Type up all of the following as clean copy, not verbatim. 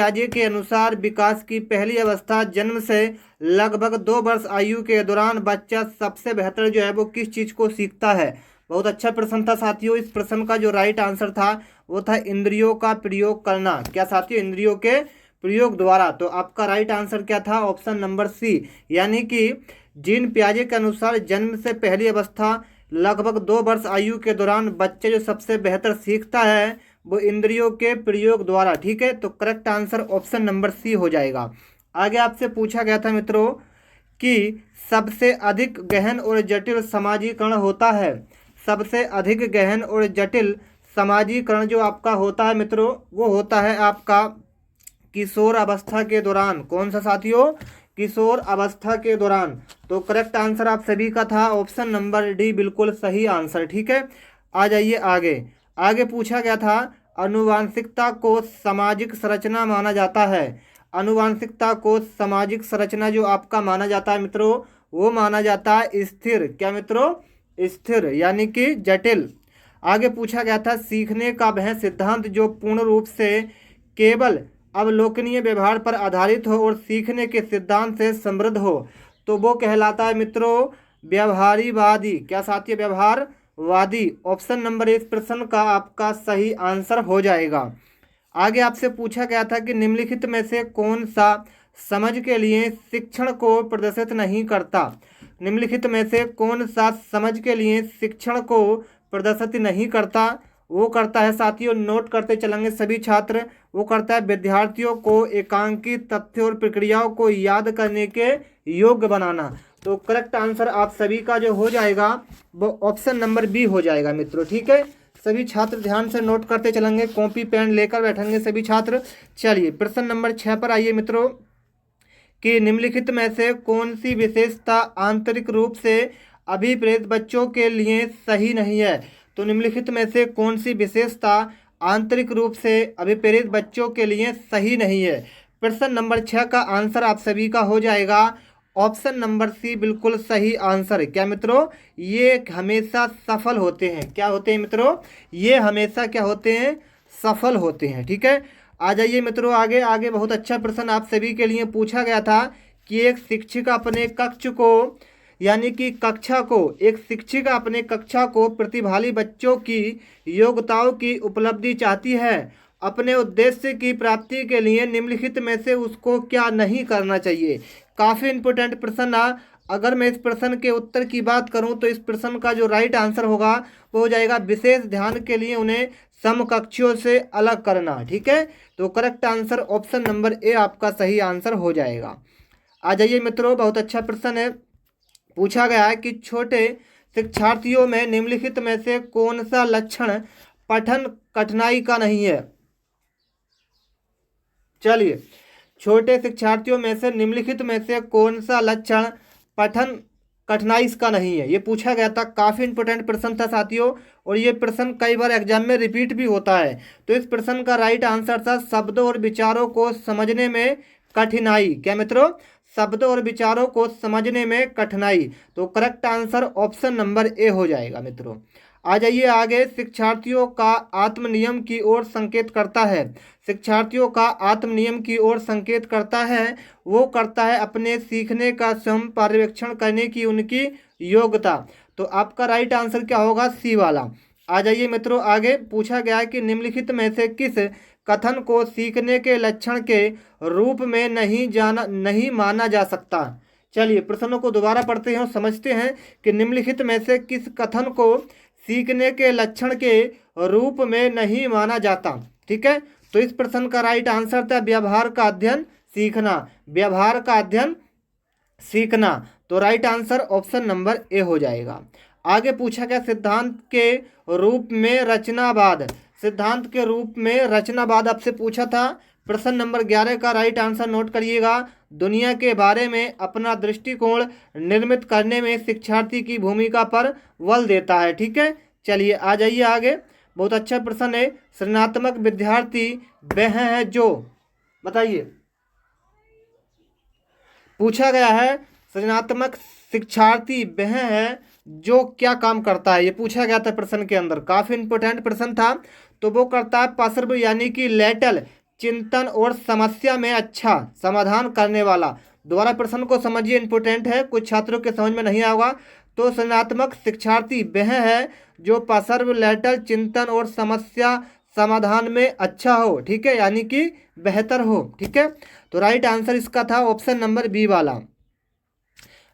पियाजे के अनुसार विकास की पहली अवस्था जन्म से लगभग 2 वर्ष आयु के दौरान बच्चा सबसे बेहतर जो है वो किस चीज को सीखता है। बहुत अच्छा प्रश्न था साथियों। इस प्रश्न का जो राइट आंसर था वो था इंद्रियों का प्रयोग करना। क्या साथियों? इंद्रियों के प्रयोग द्वारा। तो आपका राइट आंसर क्या था? ऑप्शन नंबर सी, यानी कि जीन पियाजे के अनुसार जन्म से पहली अवस्था लगभग 2 वर्ष आयु के दौरान बच्चे जो सबसे बेहतर सीखता है वो इंद्रियों के प्रयोग द्वारा। ठीक है, तो correct answer option number C हो जाएगा। आगे आपसे पूछा गया था मित्रों कि सबसे अधिक गहन और जटिल समाजीकरण होता है। सबसे अधिक गहन और जटिल समाजीकरण जो आपका होता है मित्रों वो होता है आपका किशोर अवस्था के दौरान। कौन सा साथियों? किशोर अवस्था के दौरान। तो करेक्ट आंसर आप सभी का था ऑप्शन नंबर डी, बिल्कुल सही आंसर। ठीक है, आ जाइए आगे। आगे पूछा गया था आनुवांशिकता को सामाजिक संरचना माना जाता है। आनुवांशिकता को सामाजिक संरचना जो आपका माना जाता है मित्रों वो माना जाता है स्थिर। क्या मित्रों? स्थिर यानी कि जटिल। आगे पूछा गया था सीखने का वह सिद्धांत जो पूर्ण रूप से केवल अवलोकनीय व्यवहार पर आधारित हो और सीखने के सिद्धांत से समृद्ध हो तो वो कहलाता है मित्रों व्यवहारीवादी। क्या साथी? व्यवहारवादी। ऑप्शन नंबर इस प्रश्न का आपका सही आंसर हो जाएगा। आगे आपसे पूछा गया था कि निम्नलिखित में से कौन सा समझ के लिए शिक्षण को प्रदर्शित नहीं करता। निम्नलिखित में से कौन सा समझ के लिए शिक्षण को प्रदर्शित नहीं करता? वो करता है साथियों, नोट करते चलेंगे सभी छात्र, वो करता है विद्यार्थियों को एकांकित तथ्यों और प्रक्रियाओं को याद करने के योग्य बनाना। तो करेक्ट आंसर आप सभी का जो हो जाएगा वो ऑप्शन नंबर बी हो जाएगा मित्रों। ठीक है, सभी छात्र ध्यान से नोट करते चलेंगे, कॉपी पेन लेकर बैठेंगे सभी छात्र। चलिए प्रश्न नंबर 6 पर आइए मित्रों कि निम्नलिखित में से कौन सी विशेषता आंतरिक रूप से अभिप्रेत बच्चों के लिए सही नहीं है। तो निम्नलिखित में से कौन सी विशेषता आंतरिक रूप से अभिप्रेत बच्चों के लिए सही नहीं है। प्रश्न नंबर 6 का आंसर आप सभी का हो जाएगा ऑप्शन नंबर सी, बिल्कुल सही आंसर। क्या मित्रों? ये हमेशा सफल होते हैं। क्या होते हैं मित्रों? ये हमेशा क्या होते हैं? सफल होते हैं। ठीक है, आ जाइए मित्रों आगे। आगे बहुत अच्छा प्रश्न आप सभी के लिए पूछा गया था कि एक शिक्षिका अपने कक्ष को यानी कि कक्षा को एक शिक्षिका अपने कक्षा को प्रतिभागी बच्चों की योग्यताओं की उपलब्धि चाहती है। अपने उद्देश्य की प्राप्ति के लिए निम्नलिखित में से उसको क्या नहीं करना चाहिए। काफ़ी इंपॉर्टेंट प्रश्न है। अगर मैं इस प्रश्न के उत्तर की बात करूं तो इस प्रश्न का जो राइट आंसर होगा वो हो जाएगा विशेष ध्यान के लिए उन्हें समकक्षियों से अलग करना। ठीक है, तो correct answer option number A आपका सही आंसर हो जाएगा। आ जाइए मित्रों, बहुत अच्छा प्रश्न है। पूछा गया है कि छोटे शिक्षार्थियों में निम्नलिखित में से कौन सा लक्षण पठन कठिनाई का नहीं है। चलिए, छोटे शिक्षार्थियों में से निम्नलिखित में से कौन सा लक्षण पठन कठिनाई का नहीं है। ये पूछा गया था, काफ़ी इंपॉर्टेंट प्रश्न था साथियों और ये प्रश्न कई बार एग्जाम में रिपीट भी होता है। तो इस प्रश्न का राइट आंसर था शब्दों और विचारों को समझने में कठिनाई। क्या मित्रों? शब्दों और विचारों को समझने में कठिनाई। तो correct answer option number A हो जाएगा मित्रों। आ जाइए आगे। शिक्षार्थियों का आत्मनियम की ओर संकेत करता है। शिक्षार्थियों का आत्मनियम की ओर संकेत करता है वो करता है अपने सीखने का स्वयं पर्यवेक्षण करने की उनकी योग्यता। तो आपका राइट आंसर क्या होगा? सी वाला। आ जाइए मित्रों आगे। पूछा गया है कि निम्नलिखित में से किस कथन को सीखने के लक्षण के रूप में नहीं माना जा सकता। चलिए प्रश्नों को दोबारा पढ़ते हैं और समझते हैं कि निम्नलिखित में से किस कथन को सीखने के लक्षण के रूप में नहीं माना जाता। ठीक है, तो इस प्रश्न का राइट आंसर था व्यवहार का अध्ययन सीखना। व्यवहार का अध्ययन सीखना। तो right answer option number A हो जाएगा। आगे पूछा गया सिद्धांत के रूप में रचनावाद। सिद्धांत के रूप में रचनावाद आपसे पूछा था। प्रश्न नंबर 11 का राइट आंसर नोट करिएगा। दुनिया के बारे में अपना दृष्टिकोण निर्मित करने में शिक्षार्थी की भूमिका पर बल देता है। ठीक है, चलिए आ जाइए आगे। बहुत अच्छा प्रश्न है। सृजनात्मक विद्यार्थी वह है जो, बताइए, पूछा गया है सृजनात्मक शिक्षार्थी वह है जो क्या काम करता है। ये पूछा गया था प्रश्न के अंदर, काफ़ी इंपॉर्टेंट प्रश्न था। तो वो करता है पसर्व यानी कि लेटल चिंतन और समस्या में अच्छा समाधान करने वाला। दोबारा प्रश्न को समझिए, इंपोर्टेंट है, कुछ छात्रों के समझ में नहीं आएगा। तो सृजनात्मक शिक्षार्थी वह है जो पर्सर्वलेटल चिंतन और समस्या समाधान में अच्छा हो, ठीक है, यानी कि बेहतर हो, ठीक है। तो राइट आंसर इसका था ऑप्शन नंबर बी वाला।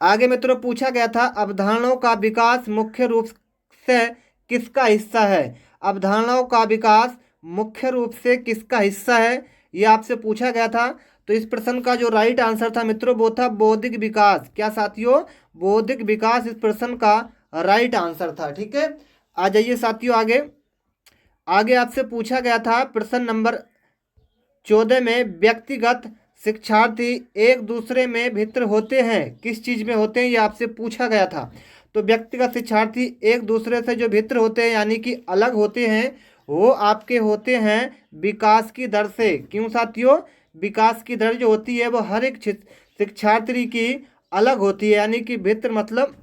आगे मित्रों पूछा गया था अवधारणाओं का विकास मुख्य रूप से किसका हिस्सा है। अवधारणाओं का विकास मुख्य रूप से किसका हिस्सा है, ये आपसे पूछा गया था। तो इस प्रश्न का जो राइट आंसर था मित्रों वो था बौद्धिक विकास। क्या साथियों, बौद्धिक विकास इस प्रश्न का राइट आंसर था, ठीक है। आ जाइए साथियों आगे। आगे आपसे पूछा गया था प्रश्न नंबर 14 में व्यक्तिगत शिक्षार्थी एक दूसरे में भिन्न होते हैं, किस चीज़ में होते हैं, ये आपसे पूछा गया था। तो व्यक्तिगत शिक्षार्थी एक दूसरे से जो भिन्न होते हैं यानी कि अलग होते हैं, वो आपके होते हैं विकास की दर से। क्यों साथियों, विकास की दर जो होती है वो हर एक शिक्षार्थी की अलग होती है, यानी कि भिन्न मतलब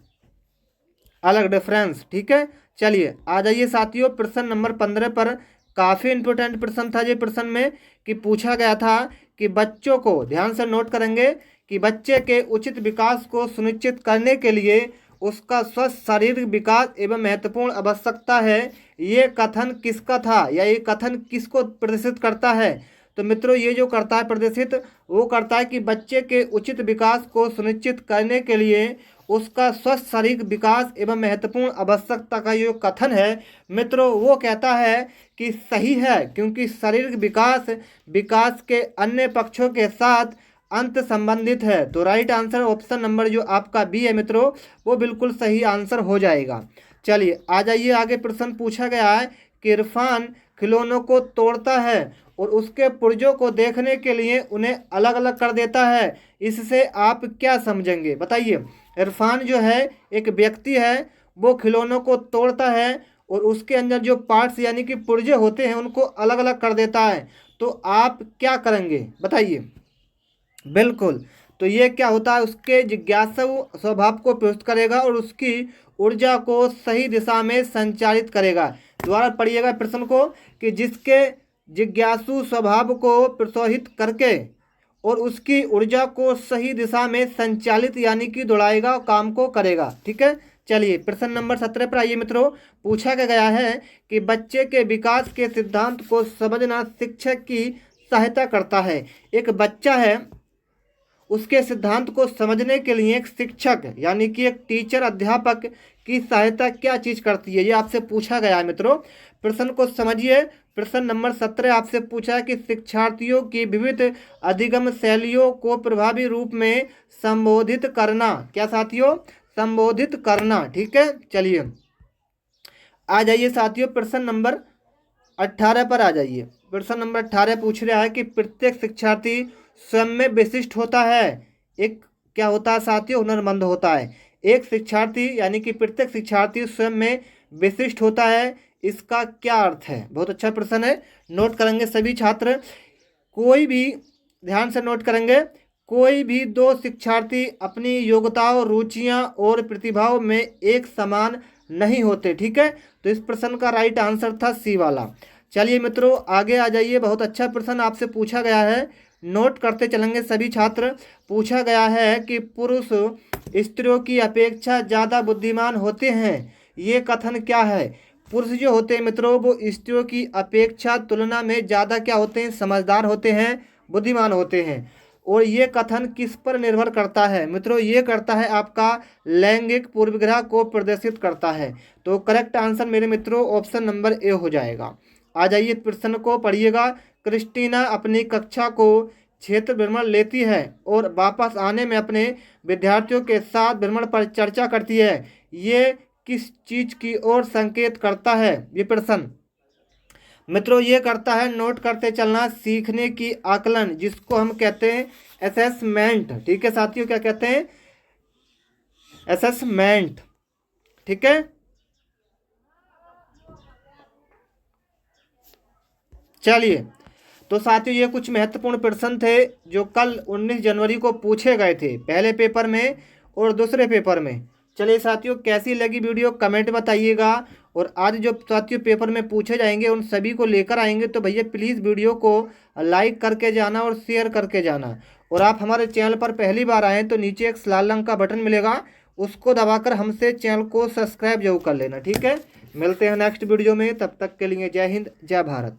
अलग, डिफरेंस, ठीक है। चलिए आ जाइए साथियों प्रश्न नंबर 15 पर। काफ़ी इंपॉर्टेंट प्रश्न था ये प्रश्न में कि पूछा गया था कि बच्चों को, ध्यान से नोट करेंगे, कि बच्चे के उचित विकास को सुनिश्चित करने के लिए उसका स्वस्थ शारीरिक विकास एवं महत्वपूर्ण आवश्यकता है। ये कथन किसका था या ये कथन किसको प्रदर्शित करता है। तो मित्रों ये जो करता है प्रदर्शित, वो करता है कि बच्चे के उचित विकास को सुनिश्चित करने के लिए उसका स्वस्थ शारीरिक विकास एवं महत्वपूर्ण आवश्यकता का जो कथन है मित्रों वो कहता है कि सही है, क्योंकि शारीरिक विकास के अन्य पक्षों के साथ अंत संबंधित है। तो राइट आंसर ऑप्शन नंबर जो आपका बी है मित्रों वो बिल्कुल सही आंसर हो जाएगा। चलिए आ जाइए आगे। प्रश्न पूछा गया है कि इरफान खिलौनों को तोड़ता है और उसके पुर्जों को देखने के लिए उन्हें अलग अलग कर देता है, इससे आप क्या समझेंगे, बताइए। इरफान जो है एक व्यक्ति है, वो खिलौनों को तोड़ता है और उसके अंदर जो पार्ट्स यानी कि पुर्जे होते हैं उनको अलग अलग कर देता है, तो आप क्या करेंगे बताइए। बिल्कुल, तो ये क्या होता है, उसके जिज्ञासु स्वभाव को प्रस्तुत करेगा और उसकी ऊर्जा को सही दिशा में संचालित करेगा। दोबारा पढ़िएगा प्रश्न को कि जिसके जिज्ञासु स्वभाव को प्रोत्साहित करके और उसकी ऊर्जा को सही दिशा में संचालित यानी कि दौड़ाएगा, काम को करेगा, ठीक है। चलिए प्रश्न नंबर 17 पर आइए मित्रों। पूछा गया है कि बच्चे के विकास के सिद्धांत को समझना शिक्षक की सहायता करता है। एक बच्चा है, उसके सिद्धांत को समझने के लिए एक शिक्षक यानी कि एक टीचर, अध्यापक की सहायता क्या चीज़ करती है, ये आपसे पूछा गया है मित्रों। प्रश्न को समझिए। प्रश्न नंबर 17 आपसे पूछा है कि शिक्षार्थियों की विविध अधिगम शैलियों को प्रभावी रूप में संबोधित करना। क्या साथियों, संबोधित करना, ठीक है। चलिए आ जाइए साथियों प्रश्न नंबर 18 पर आ जाइए। प्रश्न नंबर 18 पूछ रहा है कि प्रत्येक शिक्षार्थी स्वयं में विशिष्ट होता है। एक क्या होता है साथियों, हुनरमंद होता है। एक शिक्षार्थी यानी कि प्रत्येक शिक्षार्थी स्वयं में विशिष्ट होता है, इसका क्या अर्थ है। बहुत अच्छा प्रश्न है, नोट करेंगे सभी छात्र। कोई भी, ध्यान से नोट करेंगे, कोई भी दो शिक्षार्थी अपनी योग्यताओं, रुचियां और प्रतिभाओं में एक समान नहीं होते, ठीक है। तो इस प्रश्न का राइट आंसर था सी वाला। चलिए मित्रों आगे आ जाइए। बहुत अच्छा प्रश्न आपसे पूछा गया है, नोट करते चलेंगे सभी छात्र। पूछा गया है कि पुरुष स्त्रियों की अपेक्षा ज़्यादा बुद्धिमान होते हैं, ये कथन क्या है। पुरुष जो होते हैं मित्रों वो स्त्रियों की अपेक्षा तुलना में ज़्यादा क्या होते हैं, समझदार होते हैं, बुद्धिमान होते हैं। और ये कथन किस पर निर्भर करता है मित्रों, ये करता है आपका लैंगिक पूर्वाग्रह को प्रदर्शित करता है। तो करेक्ट आंसर मेरे मित्रों ऑप्शन नंबर ए हो जाएगा। आ जाइए प्रश्न को पढ़िएगा। क्रिस्टीना अपनी कक्षा को क्षेत्र भ्रमण लेती है और वापस आने में अपने विद्यार्थियों के साथ भ्रमण पर चर्चा करती है, ये किस चीज की ओर संकेत करता है। ये प्रश्न मित्रों ये करता है, नोट करते चलना, सीखने की आकलन, जिसको हम कहते हैं असेसमेंट, ठीक है साथियों। क्या कहते हैं, असेसमेंट, ठीक है। चलिए तो साथियों ये कुछ महत्वपूर्ण प्रश्न थे जो कल 19 जनवरी को पूछे गए थे, पहले पेपर में और दूसरे पेपर में। चलिए साथियों कैसी लगी वीडियो कमेंट बताइएगा और आज जो साथियों पेपर में पूछे जाएंगे उन सभी को लेकर आएंगे। तो भैया प्लीज़ वीडियो को लाइक करके जाना और शेयर करके जाना। और आप हमारे चैनल पर पहली बार आएँ तो नीचे एक लाल रंग का बटन मिलेगा, उसको दबाकर हमसे चैनल को सब्सक्राइब जरूर कर लेना। ठीक है, मिलते हैं नेक्स्ट वीडियो में, तब तक के लिए जय हिंद जय भारत।